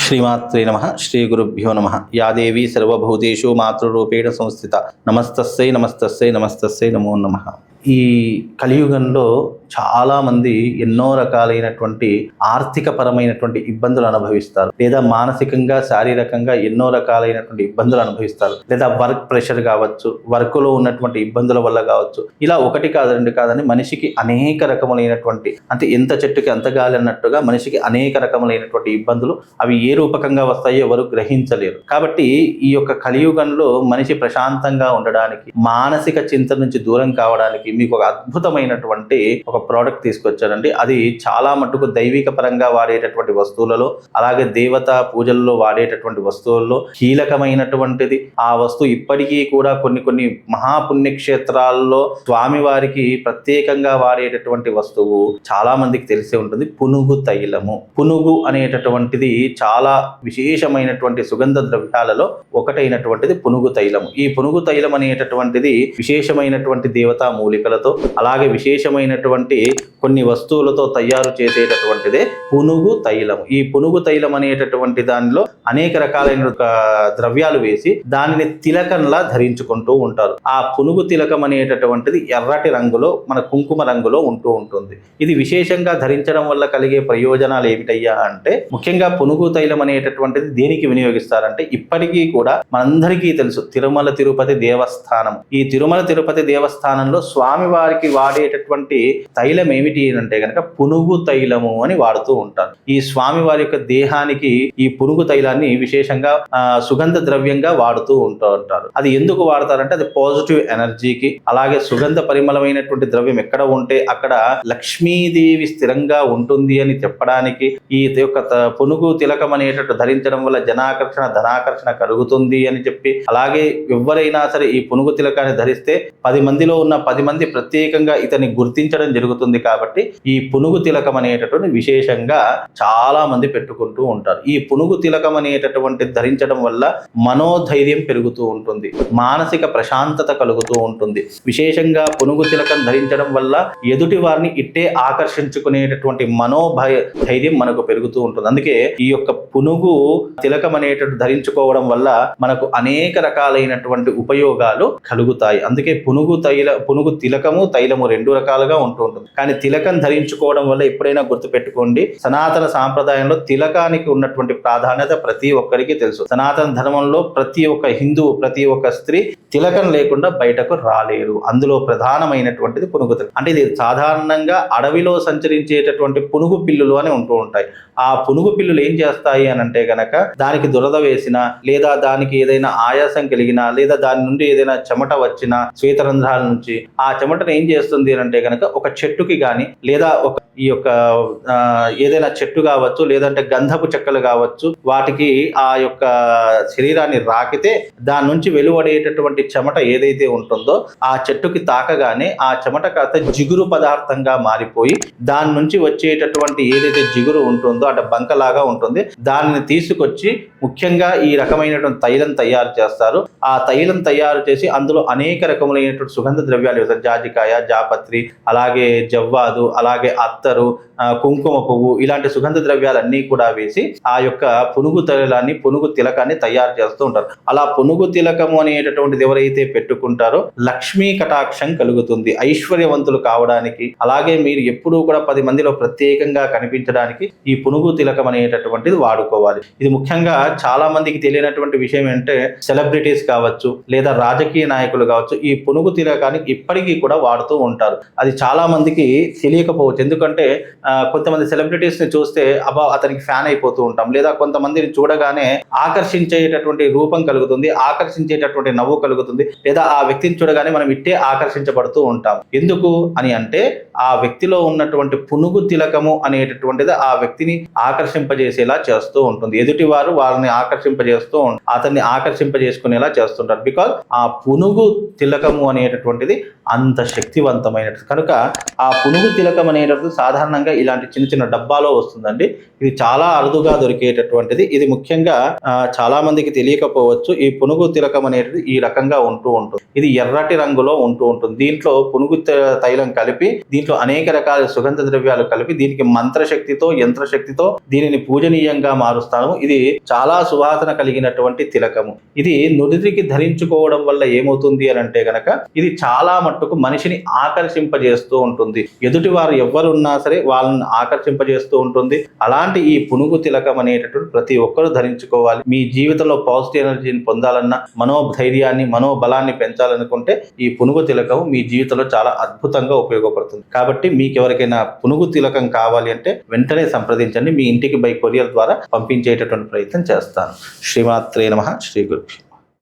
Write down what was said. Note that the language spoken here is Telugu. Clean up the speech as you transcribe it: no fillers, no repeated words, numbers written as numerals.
శ్రీమాత్రే నమః. శ్రీ గురుభ్యో నమః. యా దేవీ సర్వభూతేషు మాతృరూపేణ సంస్థిత. నమస్తస్సై నమస్తస్సై నమస్తస్సై నమో నమః. ఈ కలియుగంలో చాలామంది ఎన్నో రకాలైనటువంటి ఆర్థిక పరమైనటువంటి ఇబ్బందులు అనుభవిస్తారు, లేదా మానసికంగా శారీరకంగా ఎన్నో రకాలైనటువంటి ఇబ్బందులు అనుభవిస్తారు, లేదా వర్క్ ప్రెషర్ కావచ్చు, వర్క్లో ఉన్నటువంటి ఇబ్బందుల వల్ల కావచ్చు. ఇలా ఒకటి కాదండి కాదని మనిషికి అనేక రకములైనటువంటి, అంటే ఎంత చెట్టుకి అంత గాలి అన్నట్టుగా మనిషికి అనేక రకములైనటువంటి ఇబ్బందులు, అవి ఏ రూపకంగా వస్తాయో ఎవరు గ్రహించలేరు. కాబట్టి ఈ యొక్క కలియుగంలో మనిషి ప్రశాంతంగా ఉండడానికి, మానసిక చింతన నుంచి దూరం కావడానికి మీకు ఒక అద్భుతమైనటువంటి ఒక ప్రోడక్ట్ తీసుకొచ్చారండి. అది చాలా మటుకు దైవిక పరంగా వాడేటటువంటి వస్తువులలో, అలాగే దేవతా పూజల్లో వాడేటటువంటి వస్తువుల్లో కీలకమైనటువంటిది. ఆ వస్తువు ఇప్పటికీ కూడా కొన్ని మహాపుణ్యక్షేత్రాల్లో స్వామివారికి ప్రత్యేకంగా వాడేటటువంటి వస్తువు చాలా మందికి తెలిసే ఉంటుంది. పునుగు తైలము. పునుగు అనేటటువంటిది చాలా విశేషమైనటువంటి సుగంధ ద్రవ్యాలలో ఒకటైనటువంటిది పునుగు తైలము. ఈ పునుగు తైలం అనేటటువంటిది విశేషమైనటువంటి దేవతా మూలికలతో, అలాగే విశేషమైనటువంటి కొన్ని వస్తువులతో తయారు చేసేటటువంటిదే పునుగు తైలం. ఈ పునుగు తైలం అనేటటువంటి దానిలో అనేక రకాలైన ద్రవ్యాలు వేసి దానిని తిలకంలా ధరించుకుంటూ ఉంటారు. ఆ పునుగు తిలకం అనేటటువంటిది ఎర్రటి రంగులో, మన కుంకుమ రంగులో ఉంటూ ఉంటుంది. ఇది విశేషంగా ధరించడం వల్ల కలిగే ప్రయోజనాలు ఏమిటయ్యా అంటే, ముఖ్యంగా పునుగు తైలం అనేటటువంటిది దేనికి వినియోగిస్తారంటే, ఇప్పటికీ కూడా మనందరికీ తెలుసు తిరుమల తిరుపతి దేవస్థానం. ఈ తిరుమల తిరుపతి దేవస్థానంలో స్వామివారికి వాడేటటువంటి తైలం ఏమిటి అంటే కనుక పునుగు తైలము అని వాడుతూ ఉంటారు. ఈ స్వామివారి యొక్క దేహానికి ఈ పునుగు తైలాన్ని విశేషంగా సుగంధ ద్రవ్యంగా వాడుతూ ఉంటారు. అది ఎందుకు వాడతారంటే, అది పాజిటివ్ ఎనర్జీకి, అలాగే సుగంధ పరిమళమైనటువంటి ద్రవ్యం ఎక్కడ ఉంటే అక్కడ లక్ష్మీదేవి స్థిరంగా ఉంటుంది అని చెప్పడానికి, ఈ యొక్క పునుగు తిలకం అనేటట్టు ధరించడం వల్ల జనాకర్షణ ధనాకర్షణ కలుగుతుంది అని చెప్పి, అలాగే ఎవరైనా సరే ఈ పునుగు తిలకాన్ని ధరిస్తే 10 మందిలో ఉన్న 10 మంది ప్రత్యేకంగా ఇతన్ని గుర్తించడం జరుగుతుంది. కాబట్టి ఈ పునుగు తిలకం అనేటటువంటి విశేషంగా చాలా మంది పెట్టుకుంటూ ఉంటారు. ఈ పునుగు తిలకం అనేటటువంటి ధరించడం వల్ల మనోధైర్యం పెరుగుతూ ఉంటుంది, మానసిక ప్రశాంతత కలుగుతూ ఉంటుంది. విశేషంగా పునుగు తిలకం ధరించడం వల్ల ఎదుటి వారిని ఇట్టే ఆకర్షించుకునేటటువంటి ధైర్యం మనకు పెరుగుతూ ఉంటుంది. అందుకే ఈ యొక్క పునుగు తిలకం అనేటటువంటి ధరించుకోవడం వల్ల మనకు అనేక రకాలైనటువంటి ఉపయోగాలు కలుగుతాయి. అందుకే పునుగు తిలకము తైలము 2 రకాలుగా ఉంటూ ఉంటుంది. కానీ తిలకం ధరించుకోవడం వల్ల ఎప్పుడైనా గుర్తుపెట్టుకోండి, సనాతన సాంప్రదాయంలో తిలకానికి ఉన్నటువంటి ప్రాధాన్యత ప్రతి ఒక్కరికి తెలుసు. సనాతన ధర్మంలో ప్రతి ఒక్క హిందువు, ప్రతి ఒక్క స్త్రీ తిలకం లేకుండా బయటకు రాలేరు. అందులో ప్రధానమైనటువంటిది పునుగు తిలకం. అంటే ఇది సాధారణంగా అడవిలో సంచరించేటటువంటి పునుగు పిల్లులు అని ఉంటూ ఉంటాయి. ఆ పునుగు పిల్లులు ఏం చేస్తాయి అని అంటే గనక, దానికి దురద వేసినా, లేదా దానికి ఏదైనా ఆయాసం కలిగినా, లేదా దాని నుండి ఏదైనా చెమట వచ్చినా శ్వేతరంధ్రాల నుంచి, ఆ చెమటను ఏం చేస్తుంది అని అంటే గనక ఒక చెట్టుకి కానీ, లేదా ఈ యొక్క ఏదైనా చెట్టు కావచ్చు, లేదంటే గంధపు చెక్కలు కావచ్చు, వాటికి ఆ యొక్క శరీరాన్ని రాకితే దాని నుంచి వెలువడేటటువంటి చెమట ఏదైతే ఉంటుందో ఆ చెట్టుకి తాకగానే ఆ చెమట కాస్త జిగురు పదార్థంగా మారిపోయి, దాని నుంచి వచ్చేటటువంటి ఏదైతే జిగురు ఉంటుందో అంటే బంకలాగా ఉంటుంది, దానిని తీసుకొచ్చి ముఖ్యంగా ఈ రకమైనటువంటి తైలం తయారు చేస్తారు. ఆ తైలం తయారు చేసి అందులో అనేక రకములైనటువంటి సుగంధ ద్రవ్యాలు వేస్తారు. జాజికాయ, జాపత్రి, అలాగే జవ్వాదు, అలాగే అత్తరు, కుంకుమ పువ్వు, ఇలాంటి సుగంధ ద్రవ్యాలన్నీ కూడా వేసి ఆ యొక్క పునుగు తైలాన్ని, పునుగు తిలకాన్ని తయారు చేస్తూ ఉంటారు. అలా పునుగు తిలకము అనేటటువంటిది ఎవరైతే పెట్టుకుంటారో లక్ష్మీ కటాక్షం కలుగుతుంది, ఐశ్వర్యవంతులు కావడానికి, అలాగే మీరు ఎప్పుడూ కూడా 10 మందిలో ప్రత్యేకంగా కనిపించడానికి ఈ పునుగు తిలకం అనేటటువంటిది వాడుకోవాలి. ఇది ముఖ్యంగా చాలా మందికి తెలియనటువంటి విషయం ఏంటంటే, సెలబ్రిటీస్ కావచ్చు, లేదా రాజకీయ నాయకులు కావచ్చు, ఈ పునుగు తిలకాన్ని ఇప్పటికీ కూడా వాడుతూ ఉంటారు. అది చాలా మందికి తెలియకపోవచ్చు. ఎందుకంటే కొంతమంది సెలబ్రిటీస్ ని చూస్తే అతనికి ఫ్యాన్ అయిపోతూ ఉంటాం, లేదా కొంతమందిని చూడగానే ఆకర్షించేటటువంటి రూపం కలుగుతుంది, ఆకర్షించేటటువంటి నవ్వు కలుగుతుంది, లేదా ఆ వ్యక్తిని చూడగానే మనం ఇట్టే ఆకర్షించబడుతూ ఉంటాం. ఎందుకు అని అంటే, ఆ వ్యక్తిలో ఉన్నటువంటి పునుగు తిలకము అనేటటువంటిది ఆ వ్యక్తిని ఆకర్షింపజేసేలా చేస్తూ ఉంటుంది. ఎదుటి వారు వాళ్ళని ఆకర్షింపజేస్తూ అతన్ని ఆకర్షింపజేసుకునేలా చేస్తుంటారు. బికాజ్ ఆ పునుగు తిలకము అనేటటువంటిది అంత శక్తివంతమైనది కనుక, ఆ పునుగు తిలకం అనేటటువంటి సాధారణంగా ఇలాంటి చిన్న చిన్న డబ్బాలో వస్తుందండి. ఇది చాలా అరుదుగా దొరికేటటువంటిది. ఇది ముఖ్యంగా చాలా మందికి తెలియకపోవచ్చు. ఈ పునుగు తిలకం అనేది ఈ రకంగా ఉంటూ ఉంటుంది. ఇది ఎర్రటి రంగులో ఉంటూ ఉంటుంది. దీంట్లో పునుగు తైలం కలిపి, దీంట్లో అనేక రకాల సుగంధ ద్రవ్యాలు కలిపి, దీనికి మంత్రశక్తితో, యంత్రశక్తితో దీనిని పూజనీయంగా మారుస్తాము. ఇది చాలా సువాసన కలిగినటువంటి తిలకము. ఇది నుదిటికి ధరించుకోవడం వల్ల ఏమవుతుంది అని అంటే గనక ఇది చాలా మట్టుకు మనిషిని ఆకర్షింపజేస్తూ ఉంటుంది. ఎదుటి వారు ఎవరున్నా సరే వాళ్ళని ఆకర్షింపజేస్తూ ఉంటుంది. అలాంటి ఈ పునుగు తిలకం అనేటటువంటి ప్రతి ఒక్కరూ ధరించుకోవాలి. మీ జీవితంలో పాజిటివ్ ఎనర్జీని పొందాలన్నా, మనోధైర్యాన్ని, మనోబలాన్ని పెంచాలనుకుంటే ఈ పునుగు తిలకం మీ జీవితంలో చాలా అద్భుతంగా ఉపయోగపడుతుంది. కాబట్టి మీకు ఎవరికైనా పునుగు తిలకం కావాలి అంటే వెంటనే సంప్రదించండి. మీ ఇంటికి బై కొరియర్ ద్వారా పంపించేటటువంటి ప్రయత్నం చేస్తాను. శ్రీమాత్రే నమః. శ్రీ గురు.